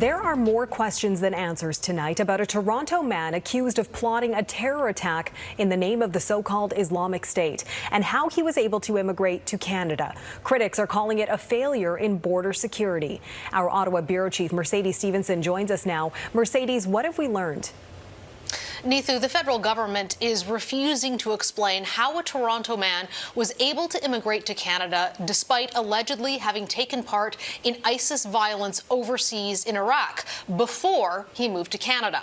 There are more questions than answers tonight about a Toronto man accused of plotting a terror attack in the name of the so-called Islamic State and how he was able to immigrate to Canada. Critics are calling it a failure in border security. Our Ottawa Bureau Chief Mercedes Stephenson joins us now. Mercedes, what have we learned? Neithu, the federal government is refusing to explain how a Toronto man was able to immigrate to Canada despite allegedly having taken part in ISIS violence overseas in Iraq before he moved to Canada.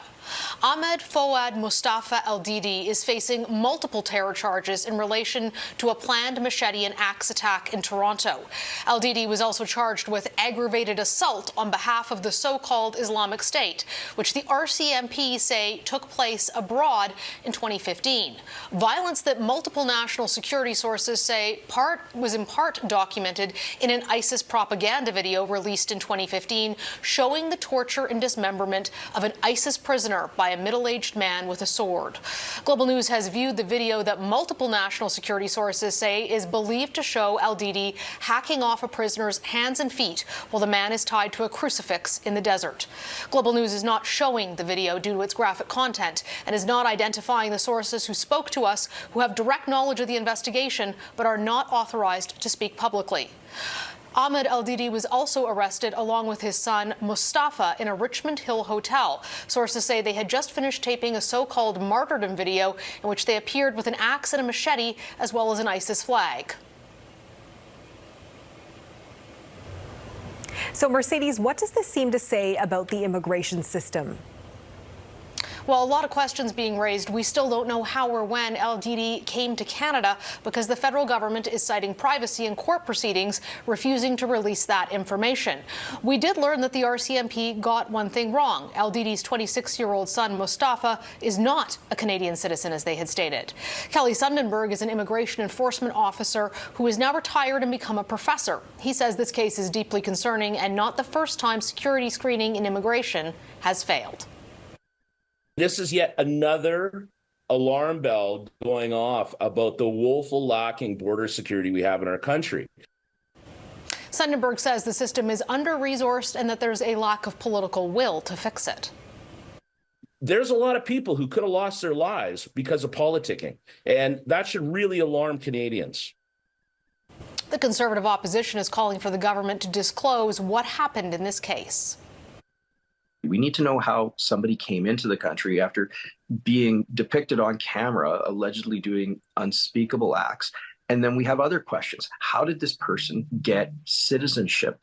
Ahmed Fouad Mustafa El-Didi is facing multiple terror charges in relation to a planned machete and axe attack in Toronto. El-Didi was also charged with aggravated assault on behalf of the so-called Islamic State, which the RCMP say took place abroad in 2015. Violence that multiple national security sources say was in part documented in an ISIS propaganda video released in 2015 showing the torture and dismemberment of an ISIS prisoner by a middle-aged man with a sword. Global News has viewed the video that multiple national security sources say is believed to show El-Didi hacking off a prisoner's hands and feet while the man is tied to a crucifix in the desert. Global News is not showing the video due to its graphic content and is not identifying the sources who spoke to us who have direct knowledge of the investigation but are not authorized to speak publicly. Ahmed El-Didi was also arrested along with his son Mustafa in a Richmond Hill hotel. Sources say they had just finished taping a so-called martyrdom video in which they appeared with an axe and a machete as well as an ISIS flag. So, Mercedes, what does this seem to say about the immigration system? Well, a lot of questions being raised. We still don't know how or when El-Didi came to Canada because the federal government is citing privacy in court proceedings, refusing to release that information. We did learn that the RCMP got one thing wrong. El-Didi's 26-year-old son, Mustafa, is not a Canadian citizen, as they had stated. Kelly Sundenberg is an immigration enforcement officer who is now retired and become a professor. He says this case is deeply concerning and not the first time security screening in immigration has failed. This is yet another alarm bell going off about the woeful lacking border security we have in our country. Sundenberg says the system is under-resourced and that there's a lack of political will to fix it. There's a lot of people who could have lost their lives because of politicking, and that should really alarm Canadians. The Conservative opposition is calling for the government to disclose what happened in this case. We need to know how somebody came into the country after being depicted on camera, allegedly doing unspeakable acts. And then we have other questions. How did this person get citizenship?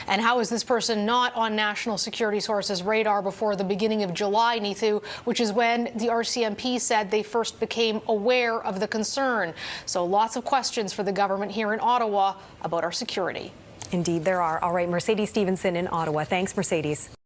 And how is this person not on national security sources' radar before the beginning of July, Neithu, which is when the RCMP said they first became aware of the concern? So lots of questions for the government here in Ottawa about our security. Indeed, there are. All right, Mercedes Stephenson in Ottawa. Thanks, Mercedes.